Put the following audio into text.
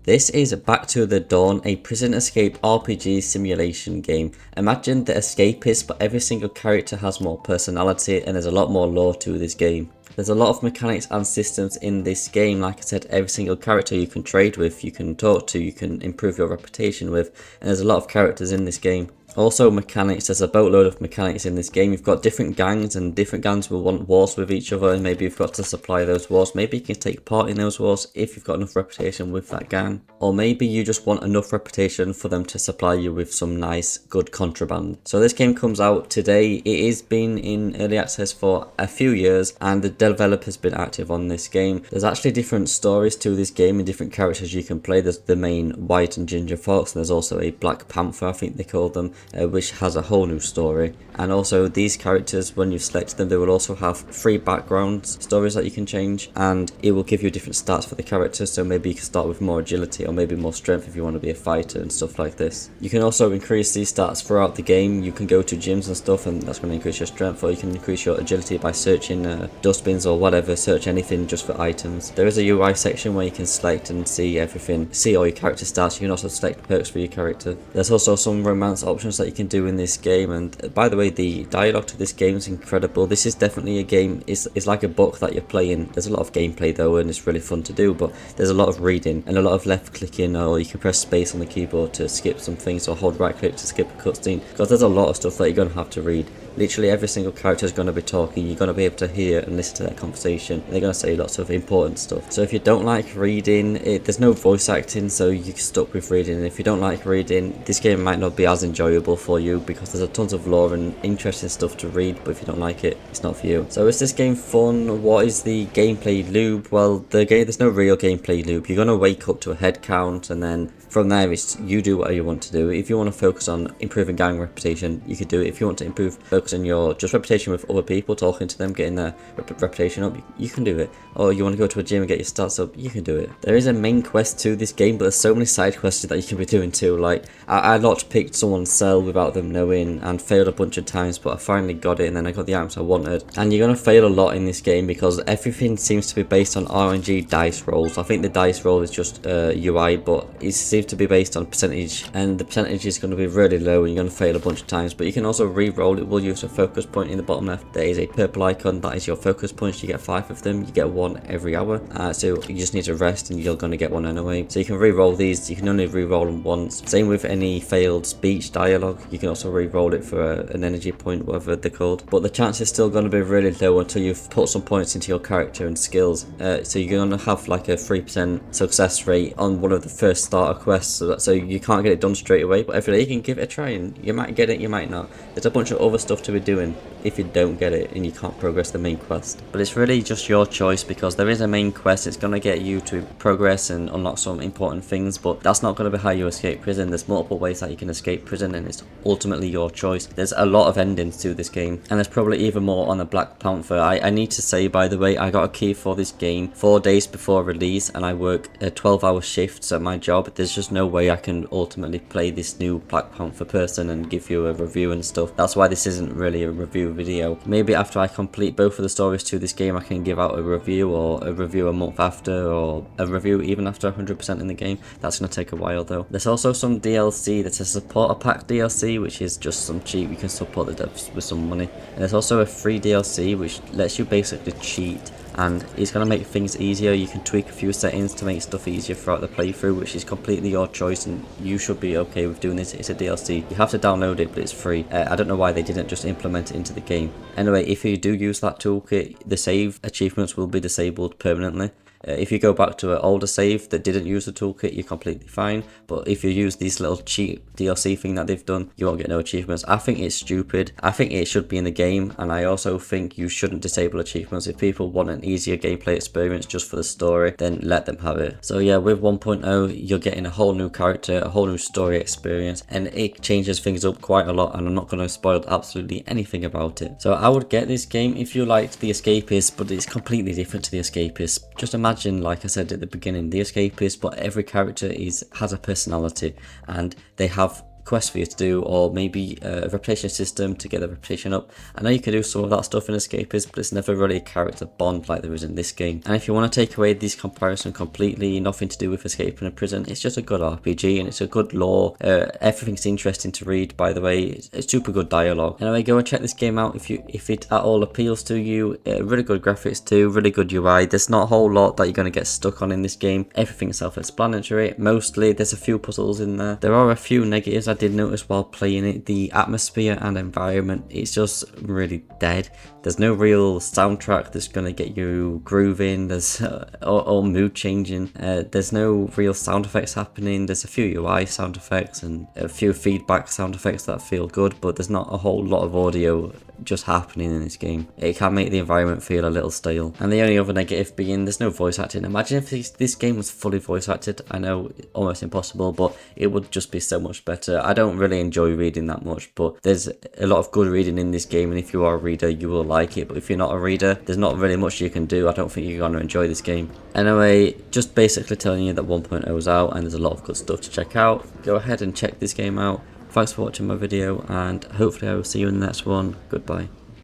This is Back to the Dawn, a prison escape RPG simulation game. Imagine the escapist, but every single character has more personality and there's a lot more lore to this game. There's a lot of mechanics and systems in this game. Like I said, every single character you can trade with, you can talk to, you can improve your reputation with, and there's a lot of characters in this game. Also mechanics, there's a boatload of mechanics in this game. You've got different gangs and different gangs will want wars with each other, and maybe you've got to supply those wars. Maybe you can take part in those wars if you've got enough reputation with that gang. Or maybe you just want enough reputation for them to supply you with some nice, good contraband. So this game comes out today. It has been in early access for a few years and the developer's been active on this game. There's actually different stories to this game and different characters you can play. There's the main white and ginger fox, and there's also a black panther, I think they call them. Which has a whole new story. And also these characters, when you select them, they will also have 3 background stories that you can change, and it will give you different stats for the characters. So maybe you can start with more agility or maybe more strength if you want to be a fighter and stuff like this. You can also increase these stats throughout the game. You can go to gyms and stuff and that's going to increase your strength, or you can increase your agility by searching dustbins or whatever, search anything just for items. There is a UI section where you can select and see everything, see all your character stats. You can also select perks for your character. There's also some romance options that you can do in this game, and by the way, the dialogue to this game is incredible. This is definitely a game, it's like a book that you're playing. There's a lot of gameplay though, and it's really fun to do, but there's a lot of reading and a lot of left clicking, or you can press space on the keyboard to skip some things, or hold right click to skip a cutscene, because there's a lot of stuff that you're going to have to read. Literally every single character is going to be talking. You're going to be able to hear and listen to their conversation. They're going to say lots of important stuff. So if you don't like reading, there's no voice acting, so you're stuck with reading. And if you don't like reading, this game might not be as enjoyable for you, because there's a tons of lore and interesting stuff to read, but if you don't like it, it's not for you. So is this game fun? What is the gameplay loop? Well, there's no real gameplay loop. You're going to wake up to a head count, and then from there it's you do what you want to do. If you want to focus on improving gang reputation, you could do it. If you want to focus on your just reputation with other people, talking to them, getting their reputation up, you can do it. Or you want to go to a gym and get your stats up, you can do it. There is a main quest to this game, but there's so many side quests that you can be doing too. Like I picked someone's cell without them knowing and failed a bunch of times, but I finally got it, and then I got the items I wanted. And you're going to fail a lot in this game because everything seems to be based on RNG dice rolls. I think the dice roll is just UI, but it seems to be based on percentage, and the percentage is going to be really low and you're going to fail a bunch of times. But you can also re-roll. It will use a focus point in the bottom left. There is a purple icon, that is your focus points. You get 5 of them, you get 1 every hour, so you just need to rest and you're going to get 1 anyway. So you can re-roll these. You can only re-roll them once. Same with any failed speech dialogue, you can also re-roll it for an energy point, whatever they're called, but the chance is still going to be really low until you've put some points into your character and skills. So you're going to have like a 3% success rate on one of the first starter quests, so you can't get it done straight away, but every day you can give it a try, and you might get it, you might not. There's a bunch of other stuff to be doing if you don't get it and you can't progress the main quest, but it's really just your choice, because there is a main quest. It's going to get you to progress and unlock some important things, but that's not going to be how you escape prison. There's multiple ways that you can escape prison, and it's ultimately your choice. There's a lot of endings to this game, and there's probably even more on the Black Panther. I need to say, by the way, I got a key for this game 4 days before release, and I work 12-hour shifts at my job. There's just no way I can ultimately play this new Black Panther person and give you a review and stuff. That's why this isn't really a review video. Maybe after I complete both of the stories to this game, I can give out a review, or a review a month after, or a review even after 100% in the game. That's going to take a while though. There's also some DLC. There's a supporter pack DLC, which is just some cheat. You can support the devs with some money. And there's also a free DLC which lets you basically cheat, and it's going to make things easier. You can tweak a few settings to make stuff easier throughout the playthrough, which is completely your choice, and you should be okay with doing this. It's a DLC. You have to download it, but it's free. I don't know why they didn't just implement it into the game. Anyway, if you do use that toolkit, the save achievements will be disabled permanently. If you go back to an older save that didn't use the toolkit, you're completely fine. But if you use these little cheat DLC thing that they've done, you won't get no achievements. I think it's stupid. I think it should be in the game, and I also think you shouldn't disable achievements. If people want an easier gameplay experience just for the story, then let them have it. So yeah, with 1.0, you're getting a whole new character, a whole new story experience, and it changes things up quite a lot, and I'm not going to spoil absolutely anything about it. So I would get this game if you liked The Escapist, but it's completely different to The Escapist. Just imagine, like I said at the beginning, The Escapist, but every character has a personality, and they have quests for you to do, or maybe a reputation system to get the reputation up. I know you can do some of that stuff in Escapist, but it's never really a character bond like there is in this game. And if you want to take away this comparison completely, nothing to do with escaping a prison, it's just a good RPG and it's a good lore. Everything's interesting to read, by the way. It's super good dialogue. Anyway, go and check this game out if it at all appeals to you. Really good graphics too, really good UI. There's not a whole lot that you're going to get stuck on in this game. Everything's self-explanatory. Mostly, there's a few puzzles in there. There are a few negatives I did notice while playing it. The atmosphere and environment, it's just really dead. There's no real soundtrack that's going to get you grooving. There's or mood changing. There's no real sound effects happening. There's a few UI sound effects and a few feedback sound effects that feel good, but there's not a whole lot of audio just happening in this game. It can make the environment feel a little stale. And the only other negative being there's no voice acting. Imagine if this game was fully voice acted. I know, almost impossible, but it would just be so much better. I don't really enjoy reading that much, but there's a lot of good reading in this game, and if you are a reader, you will like it. But if you're not a reader, there's not really much you can do. I don't think you're going to enjoy this game. Anyway, just basically telling you that 1.0 is out and there's a lot of good stuff to check out. Go ahead and check this game out. Thanks for watching my video, and hopefully I will see you in the next one. Goodbye.